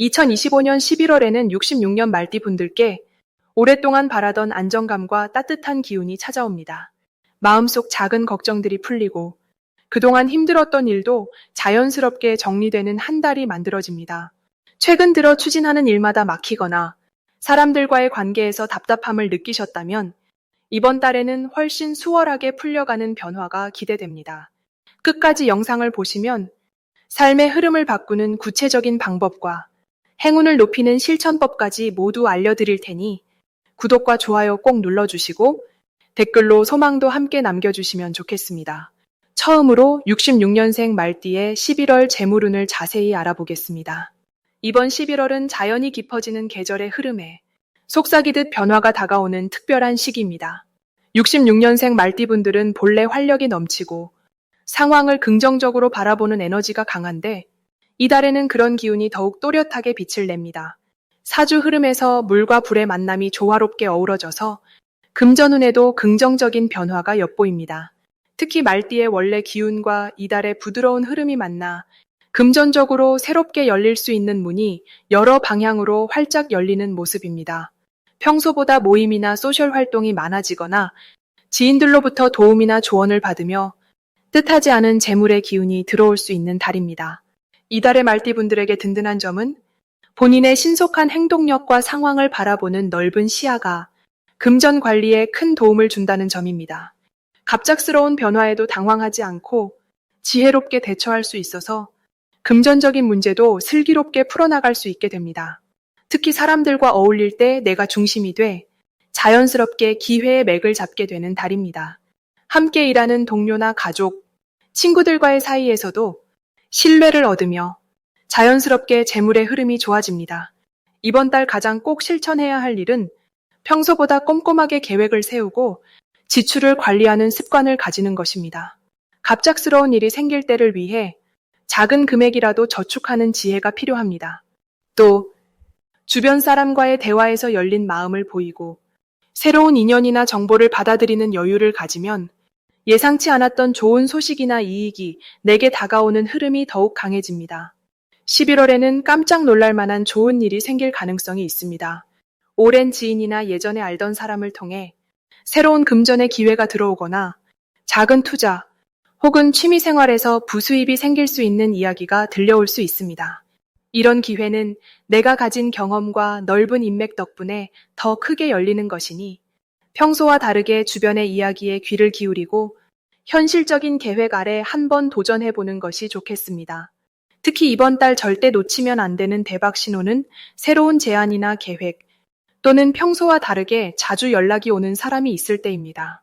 2025년 11월에는 66년 말띠 분들께 오랫동안 바라던 안정감과 따뜻한 기운이 찾아옵니다. 마음속 작은 걱정들이 풀리고 그동안 힘들었던 일도 자연스럽게 정리되는 한 달이 만들어집니다. 최근 들어 추진하는 일마다 막히거나 사람들과의 관계에서 답답함을 느끼셨다면 이번 달에는 훨씬 수월하게 풀려가는 변화가 기대됩니다. 끝까지 영상을 보시면 삶의 흐름을 바꾸는 구체적인 방법과 행운을 높이는 실천법까지 모두 알려드릴 테니 구독과 좋아요 꼭 눌러주시고 댓글로 소망도 함께 남겨주시면 좋겠습니다. 처음으로 66년생 말띠의 11월 재물운을 자세히 알아보겠습니다. 이번 11월은 자연이 깊어지는 계절의 흐름에 속삭이듯 변화가 다가오는 특별한 시기입니다. 66년생 말띠분들은 본래 활력이 넘치고 상황을 긍정적으로 바라보는 에너지가 강한데 이달에는 그런 기운이 더욱 또렷하게 빛을 냅니다. 사주 흐름에서 물과 불의 만남이 조화롭게 어우러져서 금전운에도 긍정적인 변화가 엿보입니다. 특히 말띠의 원래 기운과 이달의 부드러운 흐름이 만나 금전적으로 새롭게 열릴 수 있는 문이 여러 방향으로 활짝 열리는 모습입니다. 평소보다 모임이나 소셜 활동이 많아지거나 지인들로부터 도움이나 조언을 받으며 뜻하지 않은 재물의 기운이 들어올 수 있는 달입니다. 이달의 말띠분들에게 든든한 점은 본인의 신속한 행동력과 상황을 바라보는 넓은 시야가 금전 관리에 큰 도움을 준다는 점입니다. 갑작스러운 변화에도 당황하지 않고 지혜롭게 대처할 수 있어서 금전적인 문제도 슬기롭게 풀어나갈 수 있게 됩니다. 특히 사람들과 어울릴 때 내가 중심이 돼 자연스럽게 기회의 맥을 잡게 되는 달입니다. 함께 일하는 동료나 가족, 친구들과의 사이에서도 신뢰를 얻으며 자연스럽게 재물의 흐름이 좋아집니다. 이번 달 가장 꼭 실천해야 할 일은 평소보다 꼼꼼하게 계획을 세우고 지출을 관리하는 습관을 가지는 것입니다. 갑작스러운 일이 생길 때를 위해 작은 금액이라도 저축하는 지혜가 필요합니다. 또 주변 사람과의 대화에서 열린 마음을 보이고 새로운 인연이나 정보를 받아들이는 여유를 가지면 예상치 않았던 좋은 소식이나 이익이 내게 다가오는 흐름이 더욱 강해집니다. 11월에는 깜짝 놀랄 만한 좋은 일이 생길 가능성이 있습니다. 오랜 지인이나 예전에 알던 사람을 통해 새로운 금전의 기회가 들어오거나 작은 투자 혹은 취미 생활에서 부수입이 생길 수 있는 이야기가 들려올 수 있습니다. 이런 기회는 내가 가진 경험과 넓은 인맥 덕분에 더 크게 열리는 것이니 평소와 다르게 주변의 이야기에 귀를 기울이고 현실적인 계획 아래 한번 도전해보는 것이 좋겠습니다. 특히 이번 달 절대 놓치면 안 되는 대박 신호는 새로운 제안이나 계획 또는 평소와 다르게 자주 연락이 오는 사람이 있을 때입니다.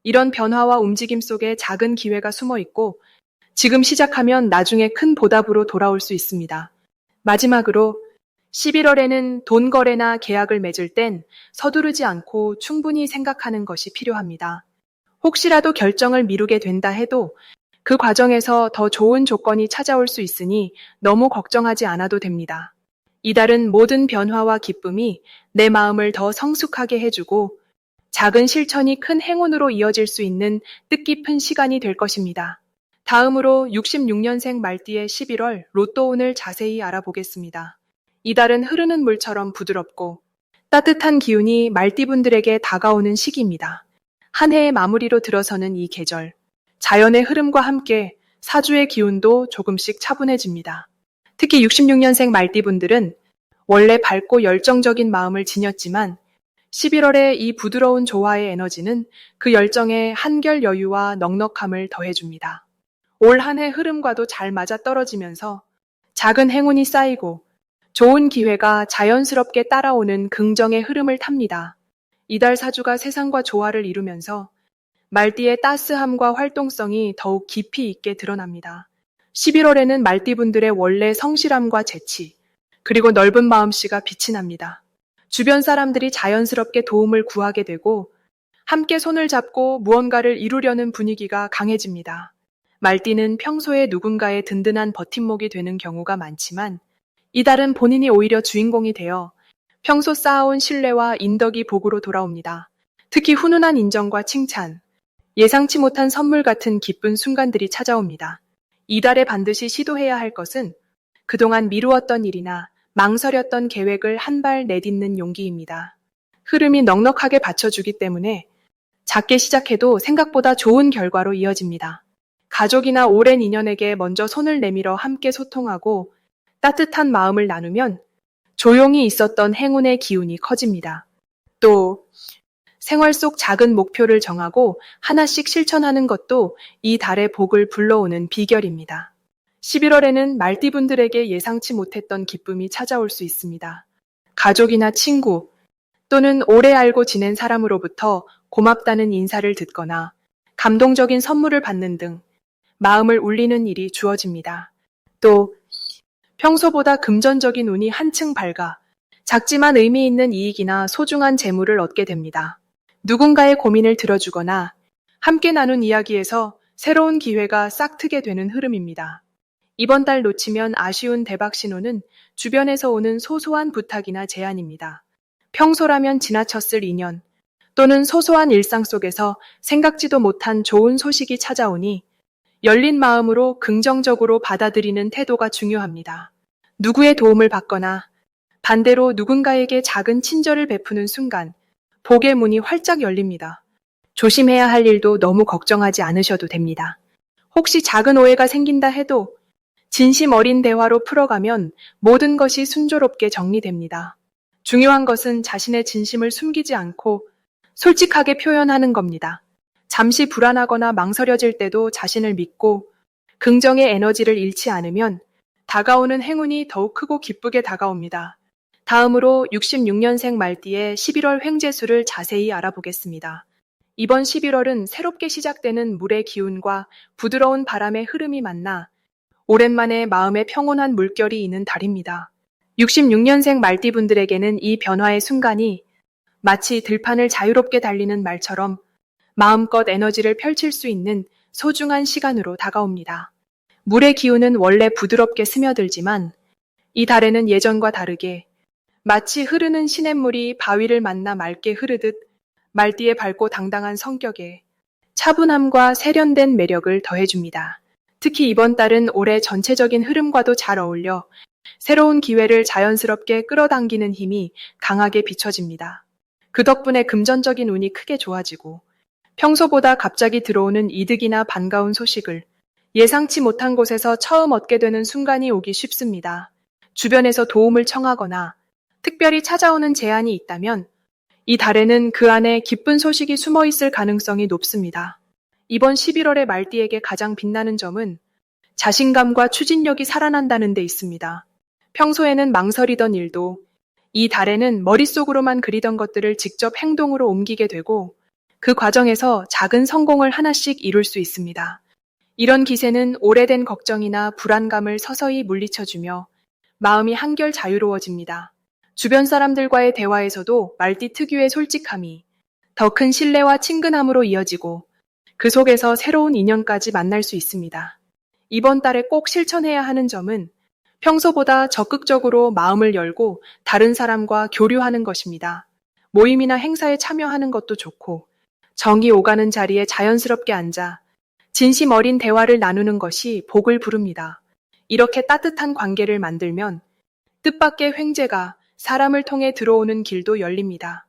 이런 변화와 움직임 속에 작은 기회가 숨어 있고 지금 시작하면 나중에 큰 보답으로 돌아올 수 있습니다. 마지막으로 11월에는 돈 거래나 계약을 맺을 땐 서두르지 않고 충분히 생각하는 것이 필요합니다. 혹시라도 결정을 미루게 된다 해도 그 과정에서 더 좋은 조건이 찾아올 수 있으니 너무 걱정하지 않아도 됩니다. 이달은 모든 변화와 기쁨이 내 마음을 더 성숙하게 해주고 작은 실천이 큰 행운으로 이어질 수 있는 뜻깊은 시간이 될 것입니다. 다음으로 66년생 말띠의 11월 로또운을 자세히 알아보겠습니다. 이달은 흐르는 물처럼 부드럽고 따뜻한 기운이 말띠분들에게 다가오는 시기입니다. 한 해의 마무리로 들어서는 이 계절, 자연의 흐름과 함께 사주의 기운도 조금씩 차분해집니다. 특히 66년생 말띠분들은 원래 밝고 열정적인 마음을 지녔지만 11월의 이 부드러운 조화의 에너지는 그 열정에 한결 여유와 넉넉함을 더해줍니다. 올 한 해 흐름과도 잘 맞아떨어지면서 작은 행운이 쌓이고 좋은 기회가 자연스럽게 따라오는 긍정의 흐름을 탑니다. 이달 사주가 세상과 조화를 이루면서 말띠의 따스함과 활동성이 더욱 깊이 있게 드러납니다. 11월에는 말띠분들의 원래 성실함과 재치, 그리고 넓은 마음씨가 빛이 납니다. 주변 사람들이 자연스럽게 도움을 구하게 되고 함께 손을 잡고 무언가를 이루려는 분위기가 강해집니다. 말띠는 평소에 누군가의 든든한 버팀목이 되는 경우가 많지만 이달은 본인이 오히려 주인공이 되어 평소 쌓아온 신뢰와 인덕이 복으로 돌아옵니다. 특히 훈훈한 인정과 칭찬, 예상치 못한 선물 같은 기쁜 순간들이 찾아옵니다. 이달에 반드시 시도해야 할 것은 그동안 미루었던 일이나 망설였던 계획을 한 발 내딛는 용기입니다. 흐름이 넉넉하게 받쳐주기 때문에 작게 시작해도 생각보다 좋은 결과로 이어집니다. 가족이나 오랜 인연에게 먼저 손을 내밀어 함께 소통하고 따뜻한 마음을 나누면 조용히 있었던 행운의 기운이 커집니다. 또 생활 속 작은 목표를 정하고 하나씩 실천하는 것도 이 달의 복을 불러오는 비결입니다. 11월에는 말띠분들에게 예상치 못했던 기쁨이 찾아올 수 있습니다. 가족이나 친구 또는 오래 알고 지낸 사람으로부터 고맙다는 인사를 듣거나 감동적인 선물을 받는 등 마음을 울리는 일이 주어집니다. 또 평소보다 금전적인 운이 한층 밝아 작지만 의미 있는 이익이나 소중한 재물을 얻게 됩니다. 누군가의 고민을 들어주거나 함께 나눈 이야기에서 새로운 기회가 싹 트게 되는 흐름입니다. 이번 달 놓치면 아쉬운 대박 신호는 주변에서 오는 소소한 부탁이나 제안입니다. 평소라면 지나쳤을 인연 또는 소소한 일상 속에서 생각지도 못한 좋은 소식이 찾아오니 열린 마음으로 긍정적으로 받아들이는 태도가 중요합니다. 누구의 도움을 받거나 반대로 누군가에게 작은 친절을 베푸는 순간 복의 문이 활짝 열립니다. 조심해야 할 일도 너무 걱정하지 않으셔도 됩니다. 혹시 작은 오해가 생긴다 해도 진심 어린 대화로 풀어가면 모든 것이 순조롭게 정리됩니다. 중요한 것은 자신의 진심을 숨기지 않고 솔직하게 표현하는 겁니다. 잠시 불안하거나 망설여질 때도 자신을 믿고 긍정의 에너지를 잃지 않으면 다가오는 행운이 더욱 크고 기쁘게 다가옵니다. 다음으로 66년생 말띠의 11월 횡재수를 자세히 알아보겠습니다. 이번 11월은 새롭게 시작되는 물의 기운과 부드러운 바람의 흐름이 만나 오랜만에 마음에 평온한 물결이 있는 달입니다. 66년생 말띠분들에게는 이 변화의 순간이 마치 들판을 자유롭게 달리는 말처럼 마음껏 에너지를 펼칠 수 있는 소중한 시간으로 다가옵니다. 물의 기운은 원래 부드럽게 스며들지만 이 달에는 예전과 다르게 마치 흐르는 시냇물이 바위를 만나 맑게 흐르듯 말띠의 밝고 당당한 성격에 차분함과 세련된 매력을 더해줍니다. 특히 이번 달은 올해 전체적인 흐름과도 잘 어울려 새로운 기회를 자연스럽게 끌어당기는 힘이 강하게 비춰집니다. 그 덕분에 금전적인 운이 크게 좋아지고 평소보다 갑자기 들어오는 이득이나 반가운 소식을 예상치 못한 곳에서 처음 얻게 되는 순간이 오기 쉽습니다. 주변에서 도움을 청하거나 특별히 찾아오는 제안이 있다면 이 달에는 그 안에 기쁜 소식이 숨어 있을 가능성이 높습니다. 이번 11월의 말띠에게 가장 빛나는 점은 자신감과 추진력이 살아난다는 데 있습니다. 평소에는 망설이던 일도 이 달에는 머릿속으로만 그리던 것들을 직접 행동으로 옮기게 되고 그 과정에서 작은 성공을 하나씩 이룰 수 있습니다. 이런 기세는 오래된 걱정이나 불안감을 서서히 물리쳐주며 마음이 한결 자유로워집니다. 주변 사람들과의 대화에서도 말띠 특유의 솔직함이 더 큰 신뢰와 친근함으로 이어지고 그 속에서 새로운 인연까지 만날 수 있습니다. 이번 달에 꼭 실천해야 하는 점은 평소보다 적극적으로 마음을 열고 다른 사람과 교류하는 것입니다. 모임이나 행사에 참여하는 것도 좋고 정이 오가는 자리에 자연스럽게 앉아 진심 어린 대화를 나누는 것이 복을 부릅니다. 이렇게 따뜻한 관계를 만들면 뜻밖의 횡재가 사람을 통해 들어오는 길도 열립니다.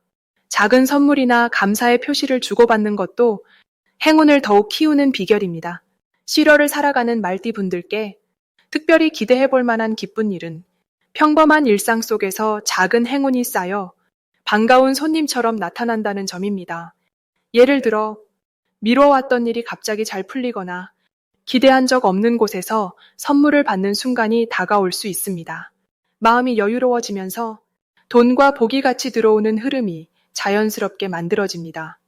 작은 선물이나 감사의 표시를 주고받는 것도 행운을 더욱 키우는 비결입니다. 11월을 살아가는 말띠분들께 특별히 기대해 볼 만한 기쁜 일은 평범한 일상 속에서 작은 행운이 쌓여 반가운 손님처럼 나타난다는 점입니다. 예를 들어 미뤄왔던 일이 갑자기 잘 풀리거나 기대한 적 없는 곳에서 선물을 받는 순간이 다가올 수 있습니다. 마음이 여유로워지면서 돈과 복이 같이 들어오는 흐름이 자연스럽게 만들어집니다.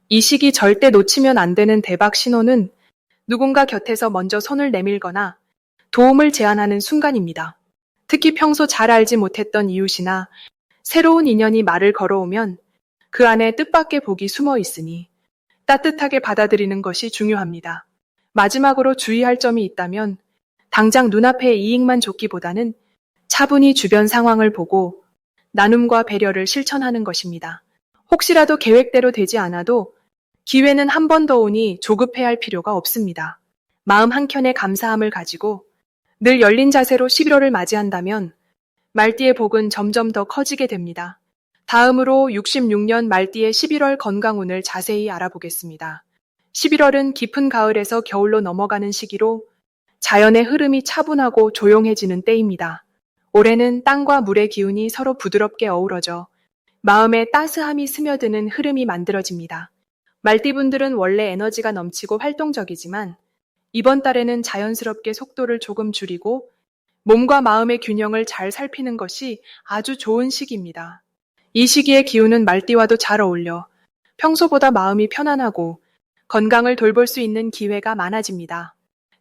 이 시기 절대 놓치면 안 되는 대박 신호는 누군가 곁에서 먼저 손을 내밀거나 도움을 제안하는 순간입니다. 특히 평소 잘 알지 못했던 이웃이나 새로운 인연이 말을 걸어오면 그 안에 뜻밖의 복이 숨어 있으니 따뜻하게 받아들이는 것이 중요합니다. 마지막으로 주의할 점이 있다면 당장 눈앞의 이익만 좇기보다는 차분히 주변 상황을 보고 나눔과 배려를 실천하는 것입니다. 혹시라도 계획대로 되지 않아도 기회는 한 번 더 오니 조급해할 필요가 없습니다. 마음 한켠에 감사함을 가지고 늘 열린 자세로 11월을 맞이한다면 말띠의 복은 점점 더 커지게 됩니다. 다음으로 66년 말띠의 11월 건강운을 자세히 알아보겠습니다. 11월은 깊은 가을에서 겨울로 넘어가는 시기로 자연의 흐름이 차분하고 조용해지는 때입니다. 올해는 땅과 물의 기운이 서로 부드럽게 어우러져 마음에 따스함이 스며드는 흐름이 만들어집니다. 말띠분들은 원래 에너지가 넘치고 활동적이지만 이번 달에는 자연스럽게 속도를 조금 줄이고 몸과 마음의 균형을 잘 살피는 것이 아주 좋은 시기입니다. 이 시기의 기운은 말띠와도 잘 어울려 평소보다 마음이 편안하고 건강을 돌볼 수 있는 기회가 많아집니다.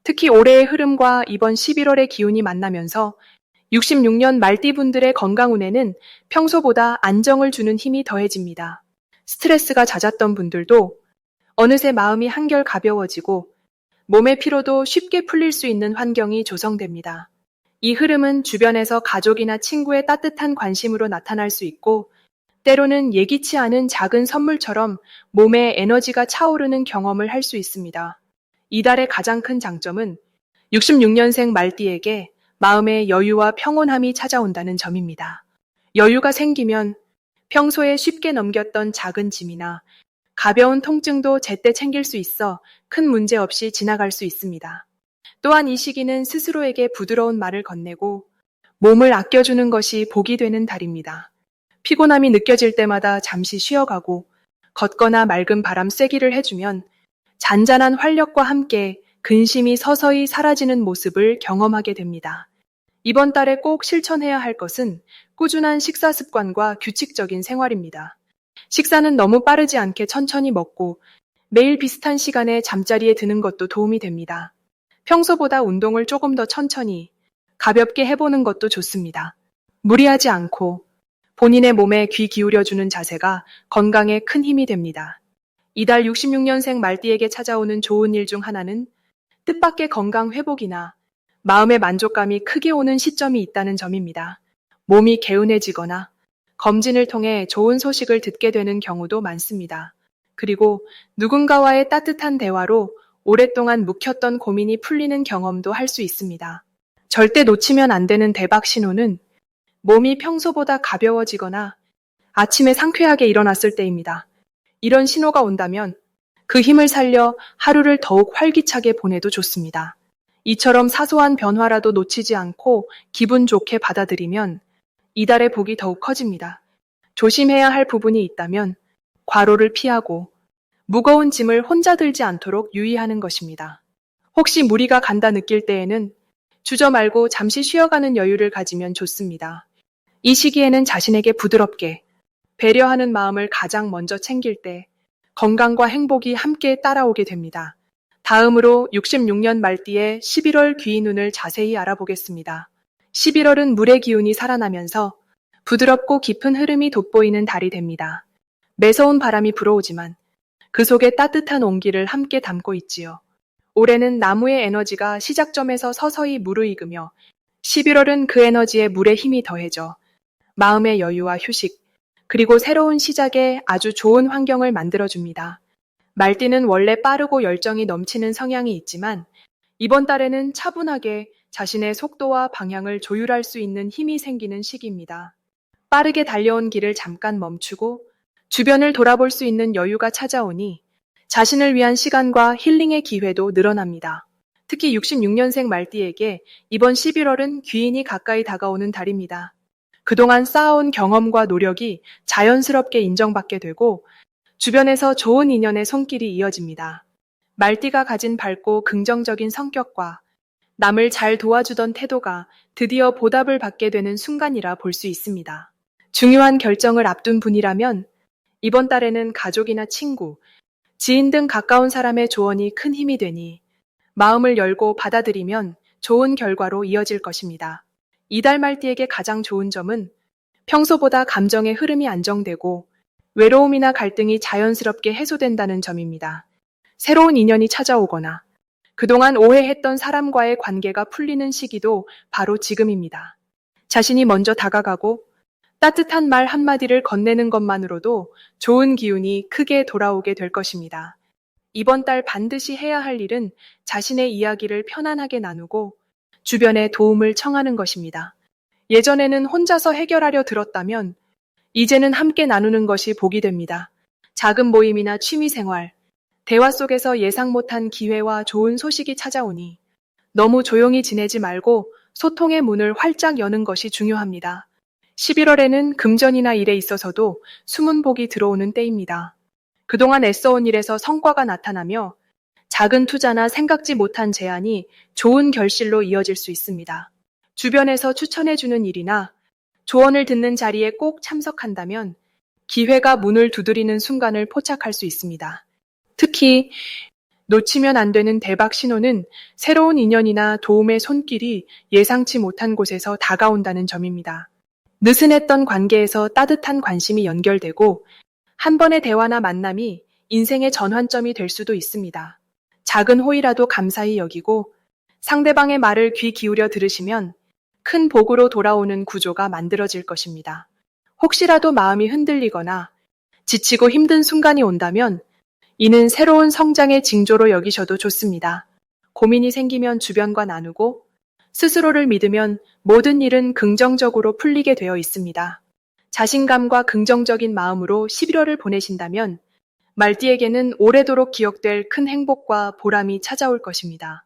특히 올해의 흐름과 이번 11월의 기운이 만나면서 66년 말띠분들의 건강운에는 평소보다 안정을 주는 힘이 더해집니다. 스트레스가 잦았던 분들도 어느새 마음이 한결 가벼워지고 몸의 피로도 쉽게 풀릴 수 있는 환경이 조성됩니다. 이 흐름은 주변에서 가족이나 친구의 따뜻한 관심으로 나타날 수 있고 때로는 예기치 않은 작은 선물처럼 몸에 에너지가 차오르는 경험을 할 수 있습니다. 이달의 가장 큰 장점은 66년생 말띠에게 마음의 여유와 평온함이 찾아온다는 점입니다. 여유가 생기면 평소에 쉽게 넘겼던 작은 짐이나 가벼운 통증도 제때 챙길 수 있어 큰 문제 없이 지나갈 수 있습니다. 또한 이 시기는 스스로에게 부드러운 말을 건네고 몸을 아껴주는 것이 복이 되는 달입니다. 피곤함이 느껴질 때마다 잠시 쉬어가고 걷거나 맑은 바람 쐬기를 해주면 잔잔한 활력과 함께 근심이 서서히 사라지는 모습을 경험하게 됩니다. 이번 달에 꼭 실천해야 할 것은 꾸준한 식사 습관과 규칙적인 생활입니다. 식사는 너무 빠르지 않게 천천히 먹고 매일 비슷한 시간에 잠자리에 드는 것도 도움이 됩니다. 평소보다 운동을 조금 더 천천히 가볍게 해보는 것도 좋습니다. 무리하지 않고 본인의 몸에 귀 기울여주는 자세가 건강에 큰 힘이 됩니다. 이달 66년생 말띠에게 찾아오는 좋은 일 중 하나는 뜻밖의 건강 회복이나 마음의 만족감이 크게 오는 시점이 있다는 점입니다. 몸이 개운해지거나 검진을 통해 좋은 소식을 듣게 되는 경우도 많습니다. 그리고 누군가와의 따뜻한 대화로 오랫동안 묵혔던 고민이 풀리는 경험도 할 수 있습니다. 절대 놓치면 안 되는 대박 신호는 몸이 평소보다 가벼워지거나 아침에 상쾌하게 일어났을 때입니다. 이런 신호가 온다면 그 힘을 살려 하루를 더욱 활기차게 보내도 좋습니다. 이처럼 사소한 변화라도 놓치지 않고 기분 좋게 받아들이면 이달의 복이 더욱 커집니다. 조심해야 할 부분이 있다면 과로를 피하고 무거운 짐을 혼자 들지 않도록 유의하는 것입니다. 혹시 무리가 간다 느낄 때에는 주저 말고 잠시 쉬어가는 여유를 가지면 좋습니다. 이 시기에는 자신에게 부드럽게 배려하는 마음을 가장 먼저 챙길 때 건강과 행복이 함께 따라오게 됩니다. 다음으로 66년 말띠의 11월 귀인운을 자세히 알아보겠습니다. 11월은 물의 기운이 살아나면서 부드럽고 깊은 흐름이 돋보이는 달이 됩니다. 매서운 바람이 불어오지만 그 속에 따뜻한 온기를 함께 담고 있지요. 올해는 나무의 에너지가 시작점에서 서서히 무르익으며 11월은 그 에너지에 물의 힘이 더해져 마음의 여유와 휴식, 그리고 새로운 시작에 아주 좋은 환경을 만들어줍니다. 말띠는 원래 빠르고 열정이 넘치는 성향이 있지만 이번 달에는 차분하게 자신의 속도와 방향을 조율할 수 있는 힘이 생기는 시기입니다. 빠르게 달려온 길을 잠깐 멈추고 주변을 돌아볼 수 있는 여유가 찾아오니 자신을 위한 시간과 힐링의 기회도 늘어납니다. 특히 66년생 말띠에게 이번 11월은 귀인이 가까이 다가오는 달입니다. 그동안 쌓아온 경험과 노력이 자연스럽게 인정받게 되고 주변에서 좋은 인연의 손길이 이어집니다. 말띠가 가진 밝고 긍정적인 성격과 남을 잘 도와주던 태도가 드디어 보답을 받게 되는 순간이라 볼 수 있습니다. 중요한 결정을 앞둔 분이라면 이번 달에는 가족이나 친구, 지인 등 가까운 사람의 조언이 큰 힘이 되니 마음을 열고 받아들이면 좋은 결과로 이어질 것입니다. 이달 말띠에게 가장 좋은 점은 평소보다 감정의 흐름이 안정되고 외로움이나 갈등이 자연스럽게 해소된다는 점입니다. 새로운 인연이 찾아오거나 그동안 오해했던 사람과의 관계가 풀리는 시기도 바로 지금입니다. 자신이 먼저 다가가고 따뜻한 말 한마디를 건네는 것만으로도 좋은 기운이 크게 돌아오게 될 것입니다. 이번 달 반드시 해야 할 일은 자신의 이야기를 편안하게 나누고 주변에 도움을 청하는 것입니다. 예전에는 혼자서 해결하려 들었다면 이제는 함께 나누는 것이 복이 됩니다. 작은 모임이나 취미 생활, 대화 속에서 예상 못한 기회와 좋은 소식이 찾아오니 너무 조용히 지내지 말고 소통의 문을 활짝 여는 것이 중요합니다. 11월에는 금전이나 일에 있어서도 숨은 복이 들어오는 때입니다. 그동안 애써온 일에서 성과가 나타나며 작은 투자나 생각지 못한 제안이 좋은 결실로 이어질 수 있습니다. 주변에서 추천해주는 일이나 조언을 듣는 자리에 꼭 참석한다면 기회가 문을 두드리는 순간을 포착할 수 있습니다. 특히 놓치면 안 되는 대박 신호는 새로운 인연이나 도움의 손길이 예상치 못한 곳에서 다가온다는 점입니다. 느슨했던 관계에서 따뜻한 관심이 연결되고 한 번의 대화나 만남이 인생의 전환점이 될 수도 있습니다. 작은 호의라도 감사히 여기고 상대방의 말을 귀 기울여 들으시면 큰 복으로 돌아오는 구조가 만들어질 것입니다. 혹시라도 마음이 흔들리거나 지치고 힘든 순간이 온다면 이는 새로운 성장의 징조로 여기셔도 좋습니다. 고민이 생기면 주변과 나누고 스스로를 믿으면 모든 일은 긍정적으로 풀리게 되어 있습니다. 자신감과 긍정적인 마음으로 11월을 보내신다면 말띠에게는 오래도록 기억될 큰 행복과 보람이 찾아올 것입니다.